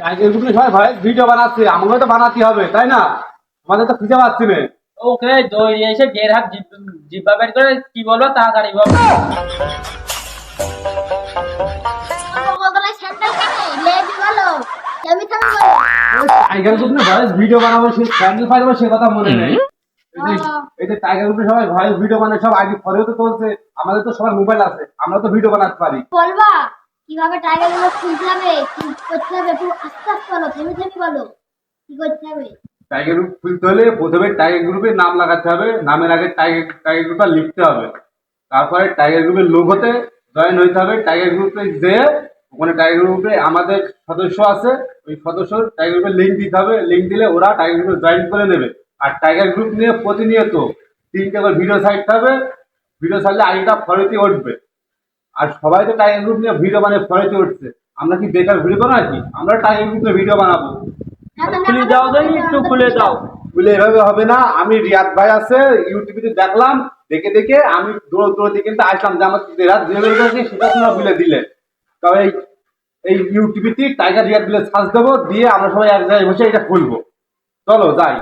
Tiger গ্রুপে সবাই ভাই ভিডিও বানাচ্ছে, আমাকে তো বানাতে হবে তাই না? আমাদের তো খুঁজে পাচ্ছি না। ওকে দই এসে দেড় হাত জিব্বা বের করে কি বলবো তাড়াতাড়ি বল। টাইগার গ্রুপে ভাই ভিডিও বানাবো, সে চ্যানেল পাইবো সে কথা মনে নেই। এই যে টাইগার গ্রুপে সবাই ভাই ভিডিও বানায়, সব আইডি ফলো তো চলছে। আমাদের তো সবার মোবাইল আছে, আমরা তো ভিডিও বানাতে পারি। বলবা কিভাবে টাইগার গুলো খুলতে হবে, কি করতে হবে, একটু আস্তে আস্তে বলো, থেমে থেমে বলো কি করতে হবে। টাইগার গ্রুপ খুলতে হলে প্রথমে টাইগার গ্রুপে নাম লাগাতে হবে, নামের আগে টাইগার গ্রুপটা লিখতে হবে। তারপরে টাইগার গ্রুপের লোগোতে জয়েন হইতে হবে। টাইগার গ্রুপে যে ওখানে টাইগার গ্রুপে আমাদের সদস্য আছে, ওই সদস্য টাইগার গ্রুপের লিঙ্ক দিতে হবে। লিঙ্ক দিলে ওরা টাইগার গ্রুপে জয়েন করে নেবে। আর টাইগার গ্রুপ নিয়ে প্রতিনিয়ত 3টে করে ভিডিও ছাড়তে হবে। ভিডিও ছাড়লে আইডিটা ফলোতে উঠবে। আর সবাই তো টাইগার গ্রুপ নিয়ে ভিডিও বানিয়ে ফলোতে উঠছে, আমরা কি বেকার ভিডিও বানাচ্ছি? আমরা টাইগার গ্রুপ নিয়ে ভিডিও বানাবো। খুলে যাও যাই একটু খুলে দাও। বলে এভাবে হবে না। আমি রিয়াদ ভাই আছে ইউটিউবে দেখলাম, দেখে দেখে আমি দৌড়ে কিন্তু আসলাম যে আমার রিয়াদ সেটা তোমরা বলে দিলে। তবে এই ইউটিউবে টাইগার রিয়াদ বলে সার্চ দেবো, দিয়ে আমরা সবাই এক জায়গায় বসে এটা খুলবো। চলো যাই।